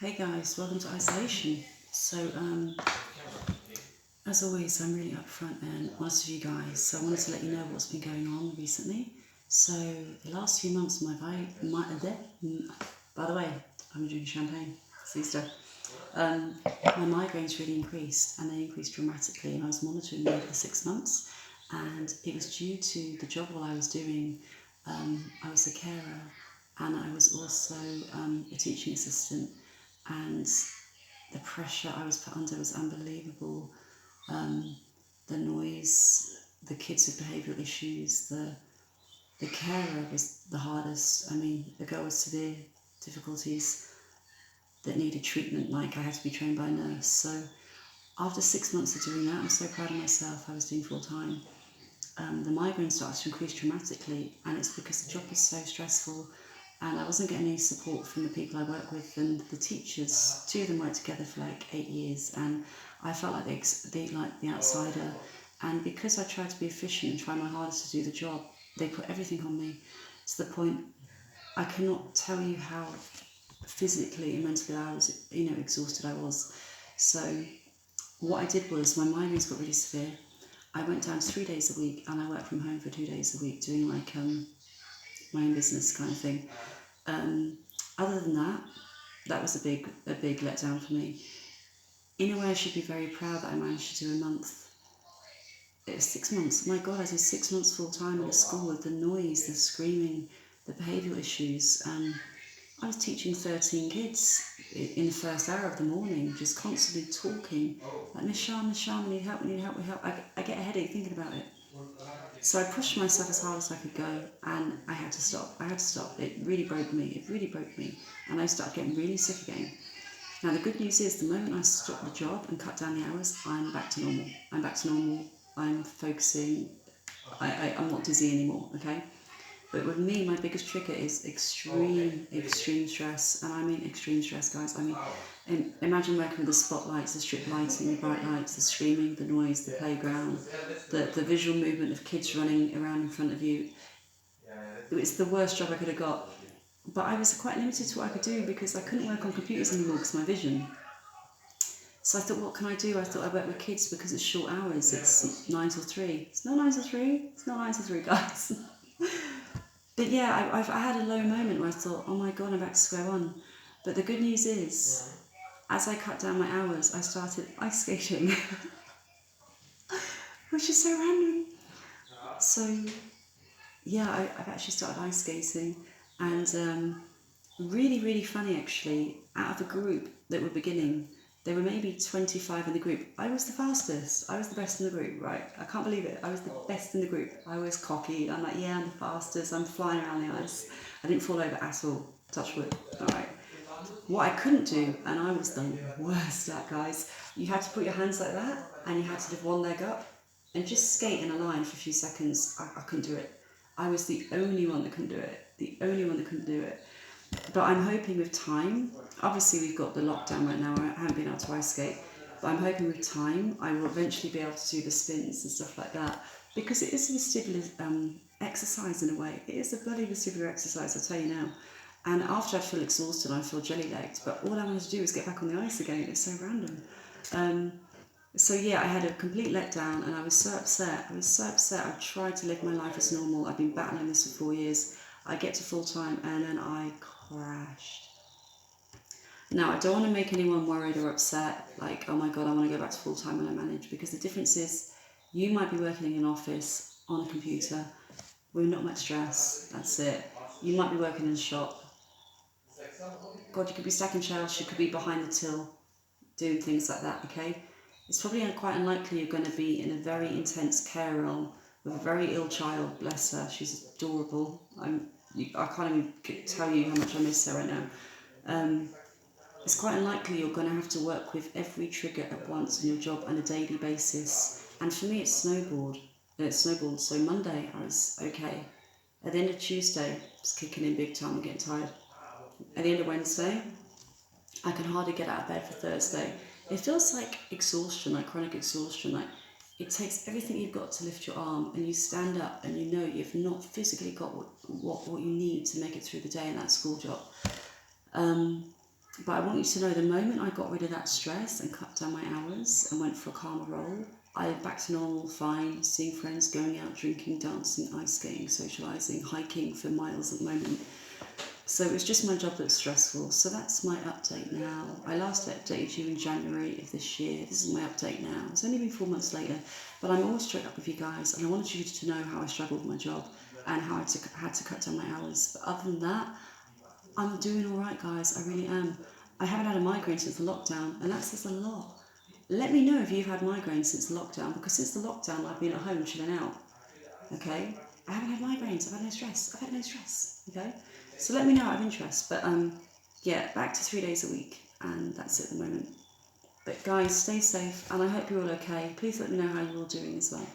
Hey guys, welcome to isolation. As always, I'm really upfront and honest with you guys. So I wanted to let you know what's been going on recently. So the last few months, by the way, I'm drinking champagne. It's Easter. My migraines really increased, and they increased dramatically. And I was monitoring them for 6 months, and it was due to the job while I was doing. I was a carer, and I was also a teaching assistant, and the pressure I was put under was unbelievable. The noise, the kids with behavioural issues, the carer was the hardest. I mean, the girl with severe difficulties that needed treatment, like I had to be trained by a nurse. So after 6 months of doing that, I'm so proud of myself. I was doing full time. The migraine started to increase dramatically, and it's because the job was so stressful, and I wasn't getting any support from the people I work with and the teachers. Two of them worked together for like 8 years, and I felt like the outsider. And because I tried to be efficient and try my hardest to do the job, they put everything on me to the point I cannot tell you how physically and mentally I was, exhausted I was. So what I did was my migraines got really severe. I went down to 3 days a week, and I worked from home for 2 days a week, doing like my own business kind of thing. Other than that, that was a big letdown for me. In a way, I should be very proud that I managed to do a month. It was 6 months. My God, I did 6 months full time at a school with the noise, the screaming, the behavioural issues. I was teaching 13 kids in the first hour of the morning, just constantly talking. Like, Miss Sharma, we need help, we need help, we need help. I get a headache thinking about it. So I pushed myself as hard as I could go, and I had to stop. It really broke me. And I started getting really sick again. Now the good news is, the moment I stopped the job and cut down the hours, I'm back to normal. I'm focusing. I'm not dizzy anymore, okay? But with me, my biggest trigger is extreme stress. And I mean extreme stress, guys. I mean, imagine working with the spotlights, the strip lighting, the bright lights, the screaming, the noise, the playground, the visual movement of kids running around in front of you. It's the worst job I could have got. But I was quite limited to what I could do because I couldn't work on computers anymore because of my vision. So I thought, what can I do? I thought I work with kids because it's short hours. It's 9 till 3. It's not 9 till 3. It's not 9 till 3, guys. But yeah, I had a low moment where I thought, oh my God, I'm back to square one. But the good news is, as I cut down my hours, I started ice skating, which is so random. So yeah, I've actually started ice skating, and really funny actually. Out of the group that were beginning, there were maybe 25 in the group. I was the fastest. I was the best in the group, right? I can't believe it. I was the best in the group. I was cocky. I'm like, yeah, I'm the fastest. I'm flying around the ice. I didn't fall over at all. Touch wood. All right. What I couldn't do, and I was the worst at, guys, you had to put your hands like that, and you had to lift one leg up, and just skate in a line for a few seconds. I couldn't do it. I was the only one that couldn't do it. But I'm hoping with time, obviously we've got the lockdown right now, I haven't been able to ice skate, but I'm hoping with time I will eventually be able to do the spins and stuff like that, because it is a vestibular exercise in a way. It is a bloody vestibular exercise, I'll tell you now. And after I feel exhausted, I feel jelly-legged, but all I want to do is get back on the ice again. It's so random. So yeah, I had a complete letdown, and I was so upset. I tried to live my life as normal. I've been battling this for 4 years. I get to full time, and then I crashed. Now, I don't want to make anyone worried or upset, like, oh my God, I want to go back to full time when I manage, because the difference is, you might be working in an office on a computer with not much stress. That's it. You might be working in a shop. God, you could be stacking shelves. You could be behind the till, doing things like that. Okay. It's probably quite unlikely you're going to be in a very intense care role with a very ill child. Bless her, she's adorable. I can't even tell you how much I miss her right now. It's quite unlikely you're going to have to work with every trigger at once in your job on a daily basis. And for me, it snowballed. So Monday, I was okay. At the end of Tuesday, I was kicking in big time and getting tired. At the end of Wednesday, I can hardly get out of bed for Thursday. It feels like exhaustion, like chronic exhaustion. Like, it takes everything you've got to lift your arm, and you stand up and you know you've not physically got what you need to make it through the day in that school job. But I want you to know, the moment I got rid of that stress and cut down my hours and went for a calmer role, I'm back to normal, fine, seeing friends, going out, drinking, dancing, ice skating, socialising, hiking for miles at the moment. So it was just my job that's stressful. So that's my update now. I last updated you in January of this year. This is my update now. It's only been 4 months later, but I'm always straight up with you guys, and I wanted you to know how I struggled with my job and how I had to cut down my hours. But other than that, I'm doing all right, guys. I really am. I haven't had a migraine since the lockdown, and that says a lot. Let me know if you've had migraines since the lockdown, because since the lockdown, I've been at home chilling out. Okay? I haven't had migraines. I've had no stress. I've had no stress. Okay? So let me know out of interest. But yeah, back to 3 days a week, and that's it at the moment. But guys, stay safe, and I hope you're all okay. Please let me know how you're all doing as well.